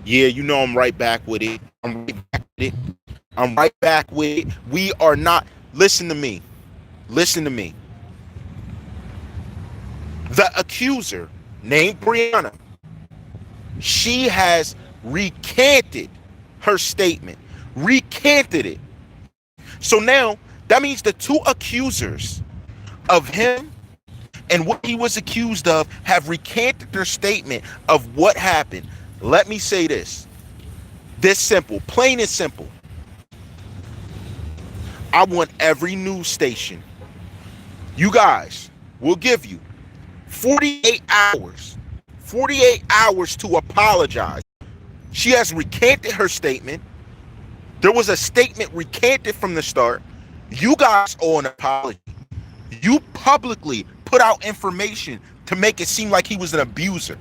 Yeah, you know I'm right back with it. I'm right back with it. I'm right back with it. We are not. Listen to me. Listen to me. The accuser, named Brianna, she has recanted her statement. Recanted it. So now that means the two accusers of him and what he was accused of have recanted their statement of what happened. Let me say this. This simple, plain and simple. I want every news station, you guys will give you 48 hours, 48 hours to apologize. She has recanted her statement. There was a statement recanted from the start. You guys owe an apology. You publicly put out information to make it seem like he was an abuser.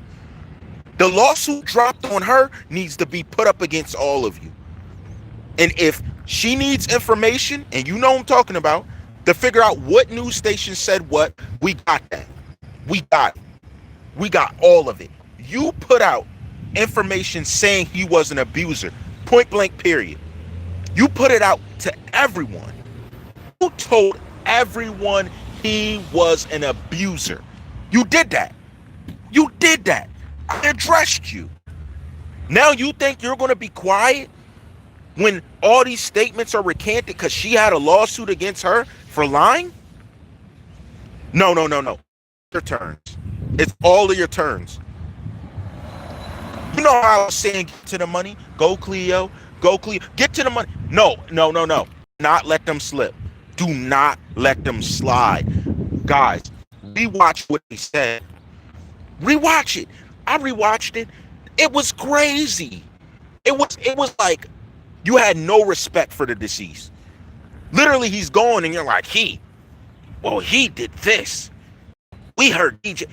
The lawsuit dropped on her needs to be put up against all of you. And if she needs information, and you know what I'm talking about, to figure out what news station said what, we got that. We got it. We got all of it. You put out information saying he was an abuser. Point blank, period. You put it out to everyone. You told everyone he was an abuser. You did that. You did that. I addressed you. Now you think you're going to be quiet when all these statements are recanted because she had a lawsuit against her for lying? No, no, no, no. Your turns. It's all of your turns. You know how I was saying get to the money? Go Cleo. Go Cleo. Get to the money. No, no, no, no. Not let them slip. Do not let them slide. Guys, rewatch what they said. Rewatch it. I rewatched it. It was crazy. It was like you had no respect for the deceased. Literally, he's gone and you're like, he did this. We heard DJ.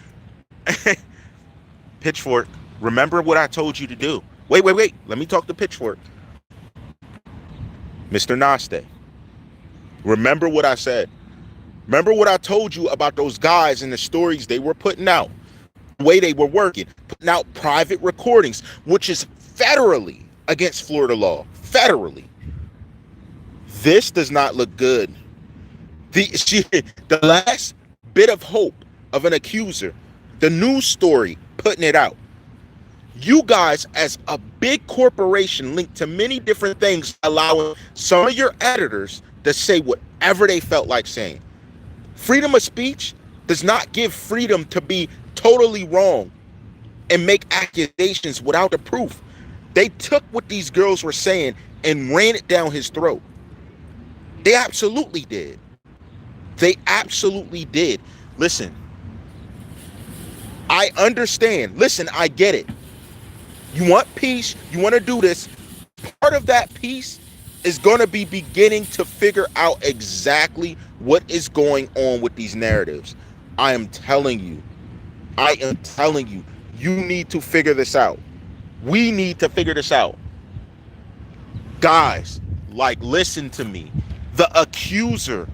Pitchfork, remember what I told you to do. Wait. Let me talk to Pitchfork. Mr. Naste, remember what I said. Remember what I told you about those guys and the stories they were putting out, the way they were working, putting out private recordings, which is federally against Florida law. Federally. This does not look good. The last bit of hope of an accuser, the news story putting it out. You guys, as a big corporation linked to many different things, allowing some of your editors to say whatever they felt like saying. Freedom of speech does not give freedom to be totally wrong and make accusations without the proof. They took what these girls were saying and ran it down his throat. They absolutely did. They absolutely did. Listen, I understand. Listen, I get it. You want peace. You want to do this. Part of that peace is going to be beginning to figure out exactly what is going on with these narratives. I am telling you. You need to figure this out. We need to figure this out. Guys, listen to me. The accuser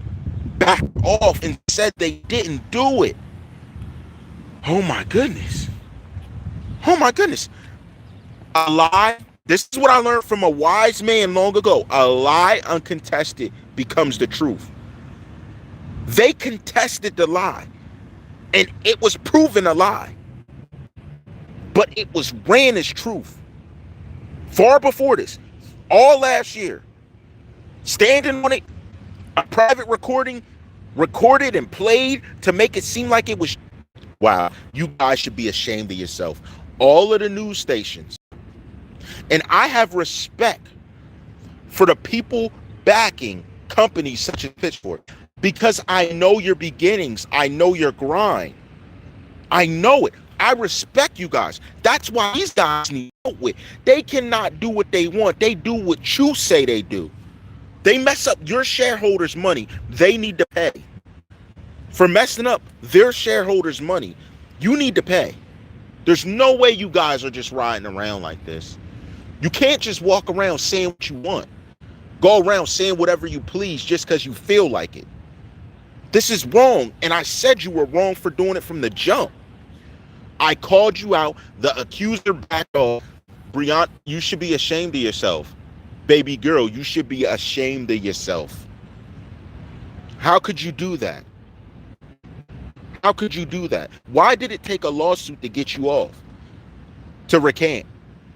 backed off and said they didn't do it. Oh my goodness. Oh my goodness. A lie. This is what I learned from a wise man long ago. A lie uncontested becomes the truth. They contested the lie, and it was proven a lie. But it was ran as truth. Far before this, all last year, standing on it, a private recording, recorded and played to make it seem like it was. Wow, you guys should be ashamed of yourself. All of the news stations. And I have respect for the people backing companies such as Pitchfork because I know your beginnings. I know your grind. I know it. I respect you guys. That's why these guys need help with. They cannot do what they want. They do what you say they do. They mess up your shareholders' money. They need to pay. For messing up their shareholders' money, you need to pay. There's no way you guys are just riding around like this. You can't just walk around saying what you want. Go around saying whatever you please just because you feel like it. This is wrong, and I said you were wrong for doing it from the jump. I called you out. The accuser backed off. Brianna, you should be ashamed of yourself. Baby girl, you should be ashamed of yourself. How could you do that? How could you do that? Why did it take a lawsuit to get you off? To recant?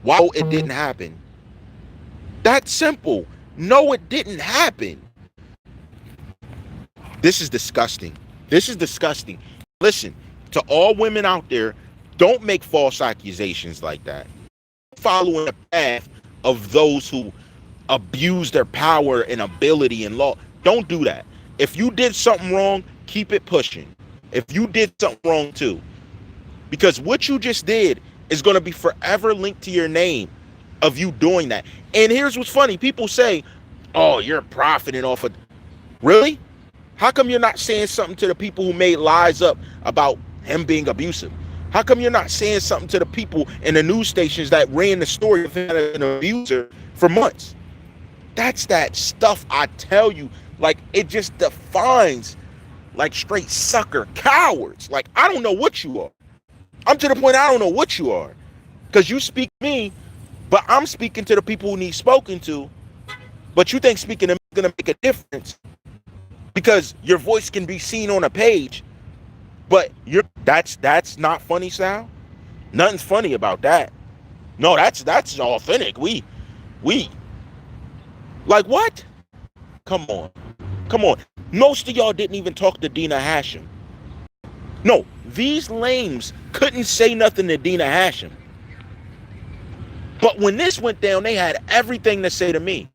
Why it didn't happen? That's simple. No, it didn't happen. This is disgusting. This is disgusting. Listen, to all women out there, don't make false accusations like that. Following the path of those who abuse their power and ability and law. Don't do that. If you did something wrong, keep it pushing. If you did something wrong too, because what you just did is going to be forever linked to your name of you doing that. And here's what's funny. People say, oh, you're profiting off of... Really? How come you're not saying something to the people who made lies up about him being abusive? How come you're not saying something to the people in the news stations that ran the story of him as an abuser for months? That's that stuff I tell you. Like, it just defines, like, straight sucker cowards. Like, I don't know what you are. I'm to the point I don't know what you are. Because you speak to me, but I'm speaking to the people who need spoken to. But you think speaking to me is going to make a difference because your voice can be seen on a page. But that's not funny, Sal. Nothing's funny about that. No, that's authentic. We like what? Come on. Most of y'all didn't even talk to Dina Hashem. No, these lames couldn't say nothing to Dina Hashem. But when this went down, they had everything to say to me.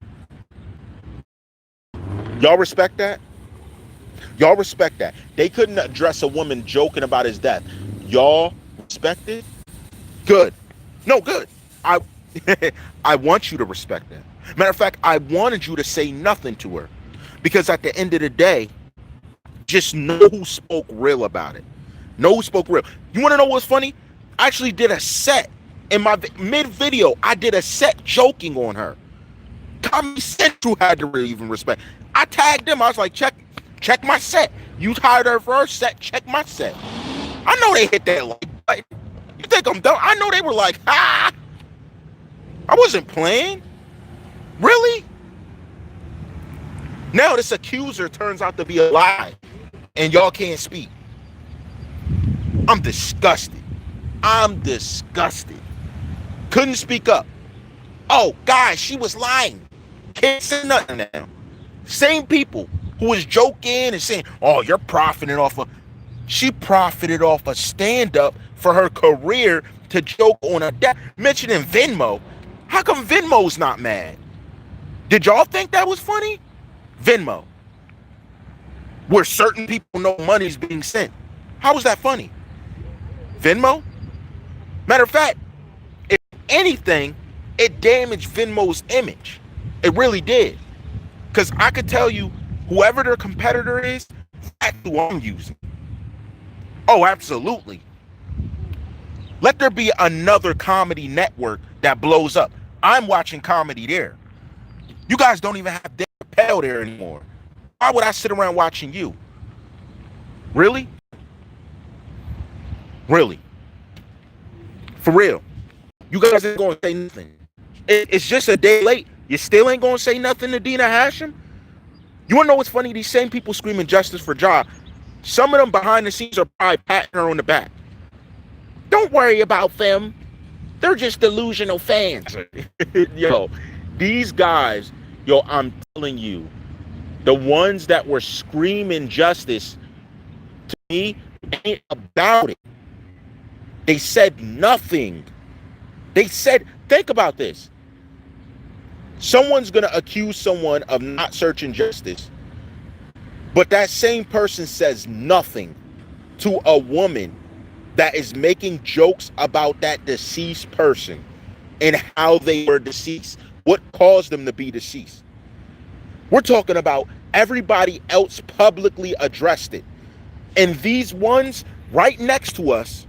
Y'all respect that? Y'all respect that? They couldn't address a woman joking about his death. Y'all respect it? Good. No, good. I want you to respect that. Matter of fact, I wanted you to say nothing to her. Because at the end of the day, just know who spoke real about it. Know who spoke real. You want to know what's funny? I actually did a set. In my mid-video, I did a set joking on her. Comedy Central had to really even respect. I tagged them. I was like, check my set. You hired her for her set. Check my set. I know they hit that like button. You think I'm dumb? I know they were like, ha! I wasn't playing. Really? Now this accuser turns out to be a lie, and y'all can't speak. I'm disgusted. Couldn't speak up. Oh, guys, she was lying. Can't say nothing now. Same people who was joking and saying, oh, you're profiting off of... She profited off a stand-up for her career to joke on a death. Mentioning Venmo. How come Venmo's not mad? Did y'all think that was funny? Venmo. Where certain people know money's being sent. How was that funny? Venmo? Matter of fact, if anything, it damaged Venmo's image. It really did. Because I could tell you, whoever their competitor is, that's who I'm using. Oh, absolutely. Let there be another comedy network that blows up. I'm watching comedy there. You guys don't even have Dave Chappelle there anymore. Why would I sit around watching you? Really? Really? For real? You guys ain't going to say nothing. It's just a day late. You still ain't going to say nothing to Dina Hashem? You want to know what's funny? These same people screaming justice for Ja, some of them behind the scenes are probably patting her on the back. Don't worry about them. They're just delusional fans. Yo, these guys, yo, I'm telling you, the ones that were screaming justice to me ain't about it. They said nothing. They said, think about this. Someone's going to accuse someone of not searching justice, but that same person says nothing to a woman that is making jokes about that deceased person and how they were deceased, what caused them to be deceased. We're talking about everybody else publicly addressed it. And these ones right next to us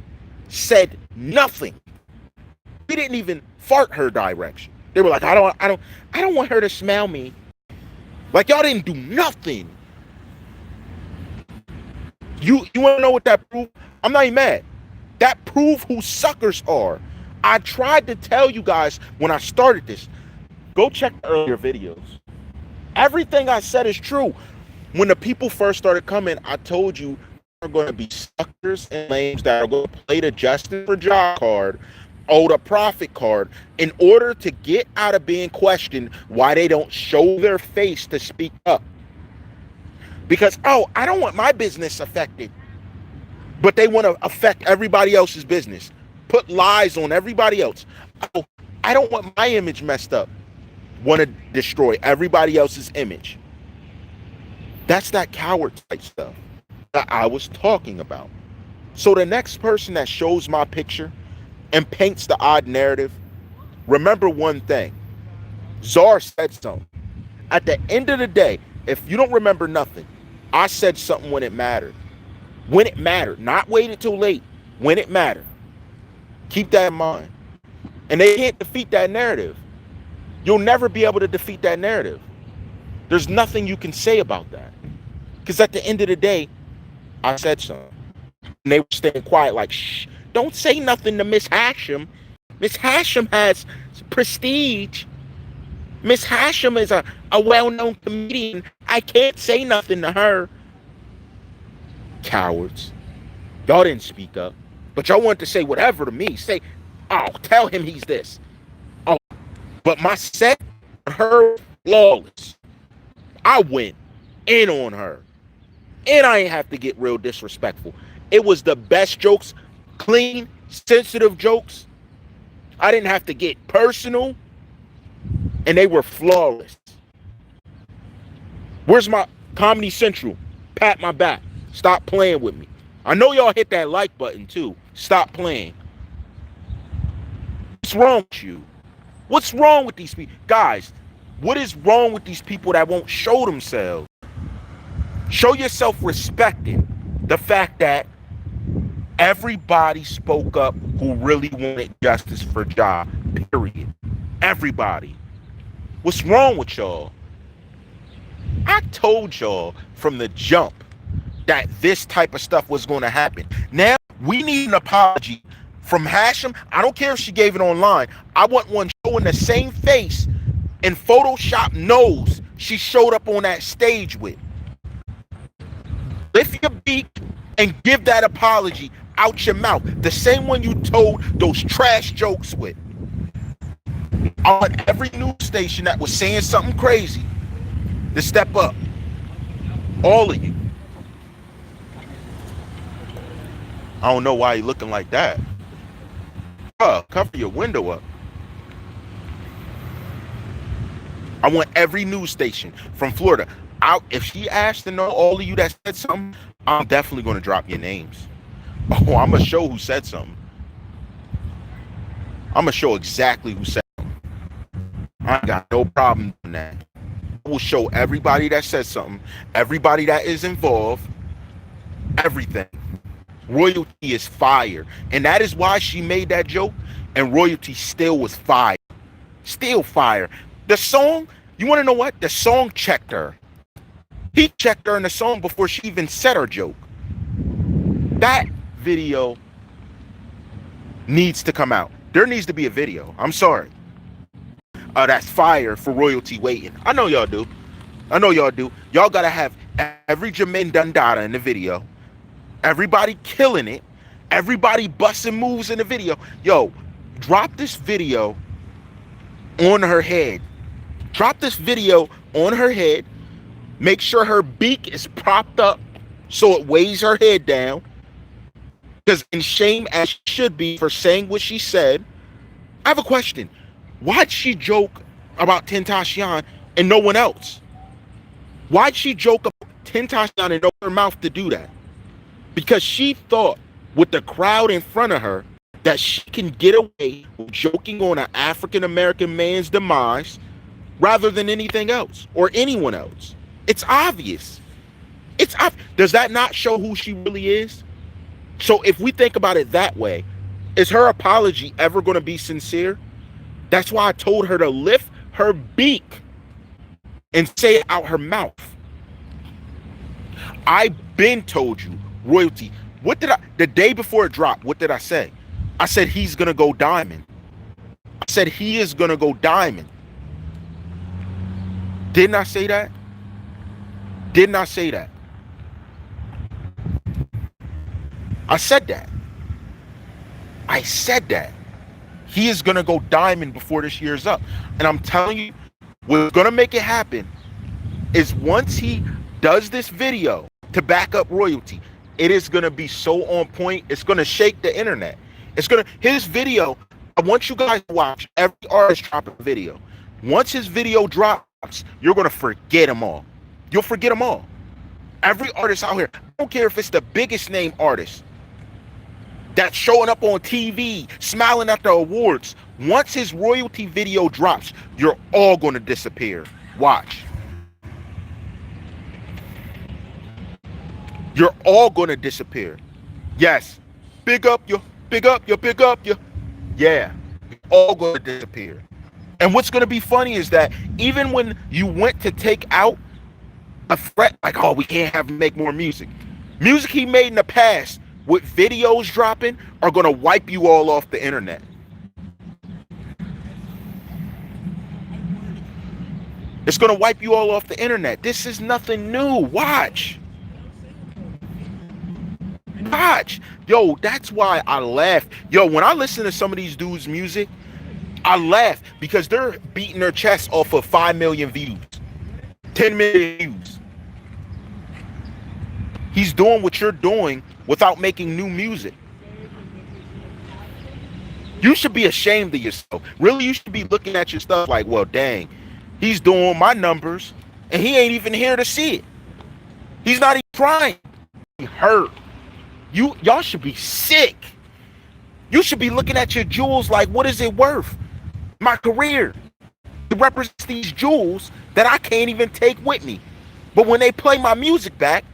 said nothing. We didn't even fart her direction. They were like, I don't want her to smell me. Like, y'all didn't do nothing. You want to know what that proved? I'm not even mad. That proved who suckers are. I tried to tell you guys when I started this. Go check the earlier videos. Everything I said is true. When the people first started coming, I told you there are going to be suckers and lames that are going to play the justice for job card or the profit card in order to get out of being questioned why they don't show their face to speak up. Because, oh, I don't want my business affected. But they want to affect everybody else's business. Put lies on everybody else. Oh, I don't want my image messed up. Want to destroy everybody else's image. That's that coward type stuff that I was talking about. So the next person that shows my picture and paints the odd narrative, remember one thing. Czar said something. At the end of the day, if you don't remember nothing, I said something when it mattered. When it mattered. Not waited till late. When it mattered. Keep that in mind. And they can't defeat that narrative. You'll never be able to defeat that narrative. There's nothing you can say about that. Because at the end of the day, I said something. And they were staying quiet like, shh, don't say nothing to Miss Hashem. Miss Hashem has prestige. Miss Hashem is a well-known comedian. I can't say nothing to her. Cowards. Y'all didn't speak up. But y'all want to say whatever to me. Say, oh, tell him he's this. Oh, but my set, her flawless. I went in on her. And I ain't have to get real disrespectful. It was the best jokes. Clean, sensitive jokes. I didn't have to get personal. And they were flawless. Where's my Comedy Central? Pat my back. Stop playing with me. I know y'all hit that like button too. Stop playing. What's wrong with you? What's wrong with these people? Guys, what is wrong with these people that won't show themselves? Show yourself respecting the fact that everybody spoke up who really wanted justice for Ja. Period. Everybody. What's wrong with y'all? I told y'all from the jump that this type of stuff was going to happen. Now, we need an apology from Hashem. I don't care if she gave it online. I want one showing the same face and Photoshop nose she showed up on that stage with. Lift your beak and give that apology out your mouth. The same one you told those trash jokes with. I want every news station that was saying something crazy to step up. All of you. I don't know why you're looking like that. Cover your window up. I want every news station from Florida. If she asked to know all of you that said something, I'm definitely going to drop your names. Oh, I'm going to show who said something. I'm going to show exactly who said something. I ain't got no problem doing that. I will show everybody that said something, everybody that is involved, everything. Royalty is fire. And that is why she made that joke. And Royalty still was fire. Still fire. The song, you want to know what? The song checked her. He checked her in the song before she even said her joke. That video needs to come out. There needs to be a video. I'm sorry. That's fire for Royalty waiting. I know y'all do. I know y'all do. Y'all got to have every Jermaine Dundada in the video. Everybody killing it. Everybody busting moves in the video. Yo, drop this video on her head. Drop this video on her head. Make sure her beak is propped up so it weighs her head down. Because in shame as she should be for saying what she said. I have a question. Why'd she joke about Tentacion and no one else? Why'd she joke about Tentacion and open her mouth to do that? Because she thought with the crowd in front of her that she can get away with joking on an African-American man's demise rather than anything else or anyone else. It's obvious. It's does that not show who she really is? So if we think about it that way, is her apology ever going to be sincere? That's why I told her to lift her beak and say it out her mouth. I've been told you, Royalty. What did the day before it dropped, what did I say? I said he's going to go diamond. said he is gonna go diamond. Didn't I say that? Didn't I say that? I said that. I said that. He is gonna go diamond before this year's up. And I'm telling you, what's gonna make it happen is once he does this video to back up royalty, it is gonna be so on point, it's gonna shake the internet. His video, I want you guys to watch every artist drop a video. Once his video drops, you're gonna forget them all. You'll forget them all. Every artist out here, I don't care if it's the biggest name artist that's showing up on TV, smiling at the awards. Once his royalty video drops, you're all gonna disappear. Watch. You're all gonna disappear. Yes. Big up you, big up you, big up you. Yeah. You're all gonna disappear. And what's gonna be funny is that even when you went to take out a threat, like, oh, we can't have him make more music. Music he made in the past with videos dropping are gonna wipe you all off the internet. It's gonna wipe you all off the internet. This is nothing new. Watch. Watch. Yo, that's why I laugh. Yo, when I listen to some of these dudes' music, I laugh because they're beating their chest off of 5 million views, 10 million views. He's doing what you're doing without making new music. You should be ashamed of yourself. Really, you should be looking at your stuff like, well, dang, he's doing my numbers and he ain't even here to see it. He's not even trying. He hurt. Y'all should be sick. You should be looking at your jewels like, what is it worth? My career. It represents these jewels that I can't even take with me. But when they play my music back,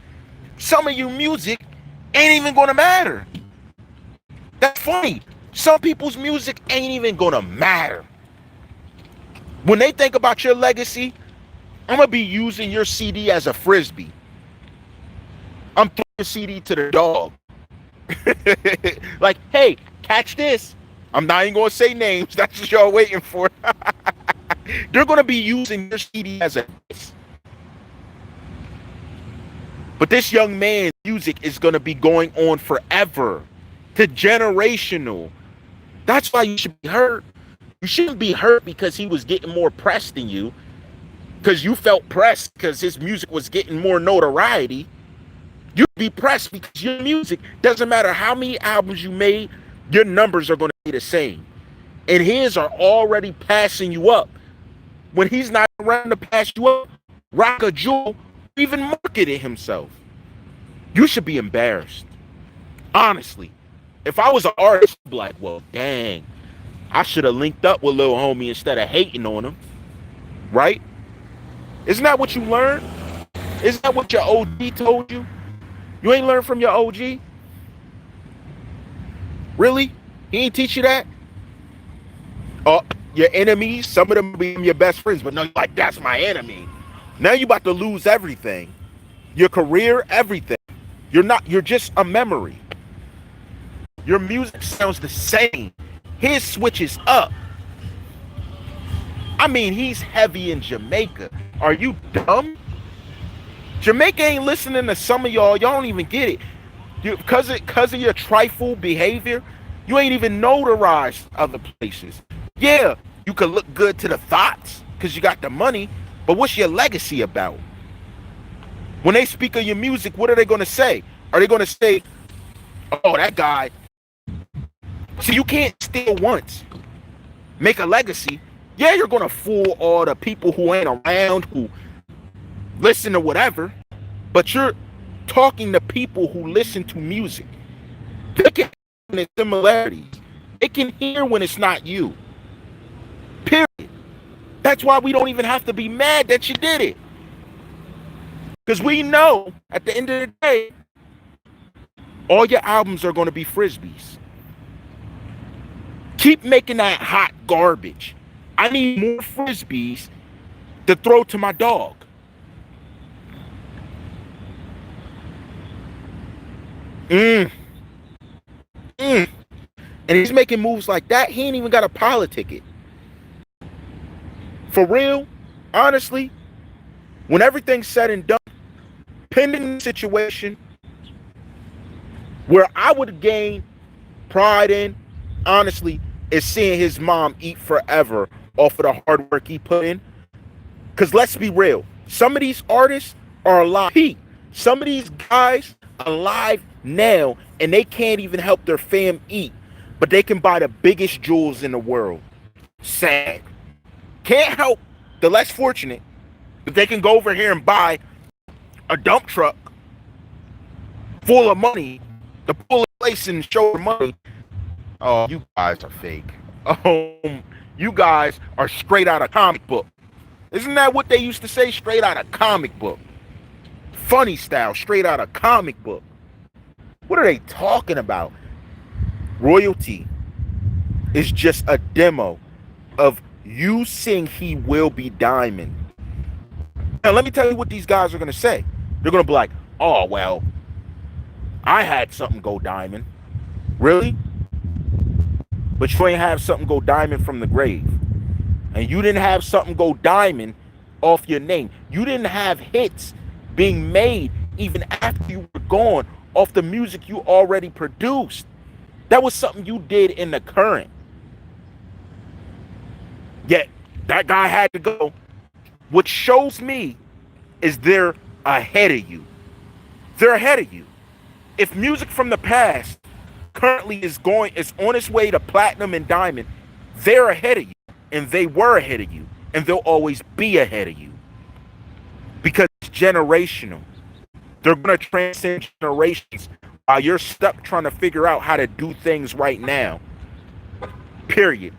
some of your music ain't even gonna matter. That's funny. Some people's music ain't even gonna matter. When they think about your legacy, I'm gonna be using your CD as a frisbee. I'm throwing your CD to the dog. Like, hey, catch this. I'm not even gonna say names. That's what y'all waiting for. They're gonna be using your CD as a diss. But this young man's music is gonna be going on forever, to generational. That's why you should be hurt. You shouldn't be hurt because he was getting more press than you, because you felt pressed because his music was getting more notoriety. You'd be pressed because your music, doesn't matter how many albums you made, your numbers are going to be the same. And his are already passing you up. When he's not around to pass you up, Rock a Jewel even marketed himself. You should be embarrassed. Honestly. If I was an artist, I'd be like, well, dang, I should have linked up with Lil Homie instead of hating on him. Right? Isn't that what you learned? Isn't that what your OG told you? You ain't learned from your OG? Really? He ain't teach you that? Oh, your enemies, some of them become your best friends, but no, you're like, that's my enemy. Now you about to lose everything. Your career, everything. You're just a memory. Your music sounds the same. His switches up. I mean, he's heavy in Jamaica. Are you dumb? Jamaica ain't listening to some of y'all. Y'all don't even get it. Because of your trifle behavior, you ain't even notarized other places. Yeah, you could look good to the thoughts because you got the money, but what's your legacy about? When they speak of your music, what are they going to say? Are they going to say, oh, that guy? See, you can't steal once, make a legacy. Yeah, you're going to fool all the people who ain't around, who listen to whatever, but you're talking to people who listen to music. They can hear the similarities. They can hear when it's not you. Period. That's why we don't even have to be mad that you did it. Because we know at the end of the day, all your albums are going to be frisbees. Keep making that hot garbage. I need more frisbees to throw to my dog. And he's making moves like that. He ain't even got a politic it. For real, honestly, when everything's said and done, pending the situation where I would gain pride in, honestly, is seeing his mom eat forever off of the hard work he put in. Because let's be real, some of these artists are alive. Some of these guys alive now, and they can't even help their fam eat, but they can buy the biggest jewels in the world. Sad. Can't help the less fortunate, but they can go over here and buy a dump truck full of money to pull a place and show the money. Oh, you guys are fake. You guys are straight out of comic book. Isn't that what they used to say? Straight out of comic book. Funny style, straight out of comic book. What are they talking about? Royalty is just a demo of you saying he will be diamond. Now, let me tell you what these guys are going to say. They're going to be like, oh, well, I had something go diamond. Really? But you ain't have something go diamond from the grave. And you didn't have something go diamond off your name. You didn't have hits being made even after you were gone off the music you already produced. That was something you did in the current. Yet, that guy had to go. What shows me is they're ahead of you. They're ahead of you. If music from the past currently is on its way to platinum and diamond, they're ahead of you, and they were ahead of you, and they'll always be ahead of you because it's generational. They're going to transcend generations while you're stuck trying to figure out how to do things right now. Period.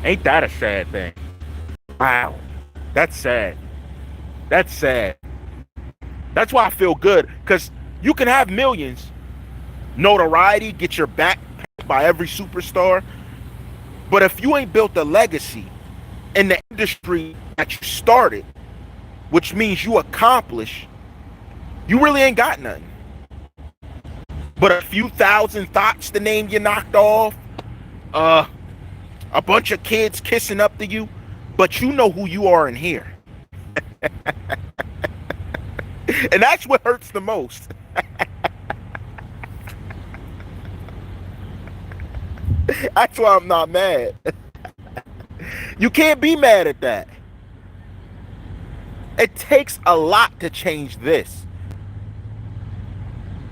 Ain't that a sad thing? Wow. That's sad. That's sad. That's why I feel good, because you can have millions, notoriety, get your back by every superstar, but if you ain't built a legacy in the industry that you started, which means you accomplish, you really ain't got nothing. But a few thousand thoughts to name you knocked off, a bunch of kids kissing up to you, but you know who you are in here. And that's what hurts the most. That's why I'm not mad. You can't be mad at that. It takes a lot to change this.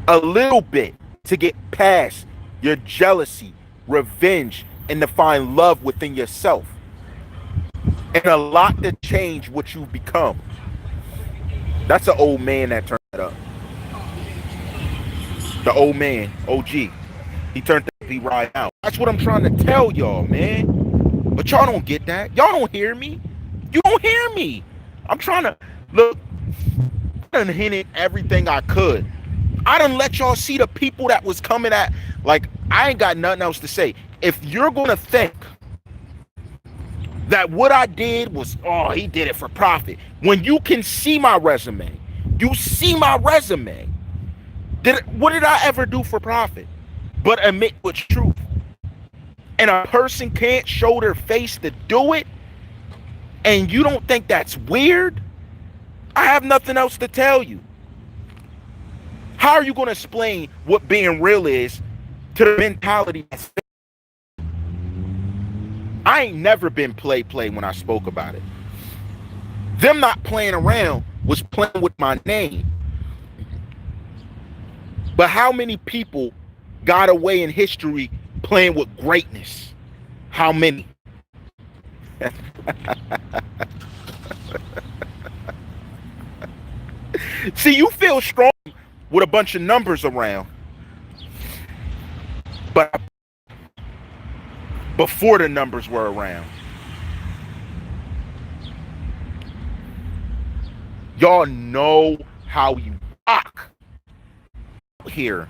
A little bit to get past your jealousy, revenge, and to find love within yourself. And a lot to change what you become. That's an old man that turned it up. The old man, OG. He turned that beat right out. That's what I'm trying to tell y'all, man. But y'all don't get that. Y'all don't hear me. You don't hear me. I'm trying to, look, I done hinted everything I could. I done let y'all see the people that was coming at, like, I ain't got nothing else to say. If you're going to think that what I did was, oh, he did it for profit, when you can see my resume, you see my resume. What did I ever do for profit but admit what's truth? And a person can't show their face to do it, and you don't think that's weird? I have nothing else to tell you. How are you going to explain what being real is to the mentality that's fake? I ain't never been play when I spoke about it. Them not playing around was playing with my name. But how many people got away in history playing with greatness? How many? See, you feel strong with a bunch of numbers around. But before the numbers were around, y'all know how you rock here.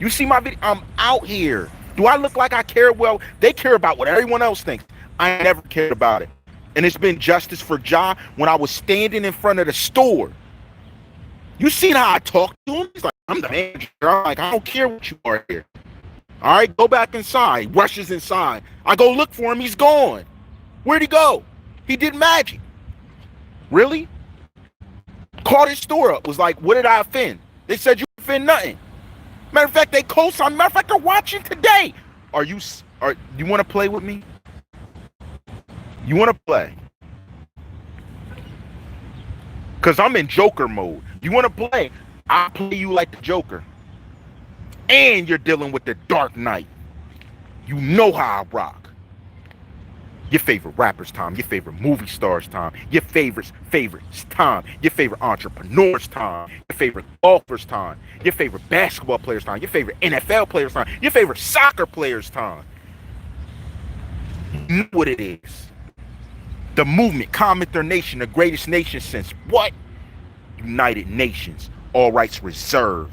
You see my video? I'm out here. Do I look like I care? Well, they care about what everyone else thinks. I never cared about it. And it's been justice for Ja when I was standing in front of the store. You seen how I talked to him? He's like, I'm the manager. I'm like, I don't care what you are here. All right, go back inside. Rushes inside. I go look for him. He's gone. Where'd he go? He did magic. Really? Called his store up. Was like, what did I offend? They said you offend nothing. Matter of fact, they co-signed. Matter of fact, they're watching today. You want to play with me? You want to play? Because I'm in Joker mode. You want to play? I'll play you like the Joker. And you're dealing with the Dark Knight. You know how I rock. Your favorite rappers' time. Your favorite movie stars' time. Your favorites' time. Your favorite entrepreneurs' time. Your favorite golfers' time. Your favorite basketball players' time. Your favorite NFL players' time. Your favorite soccer players' time. You know what it is. The movement, comment their nation, the greatest nation since what? United Nations. All rights reserved.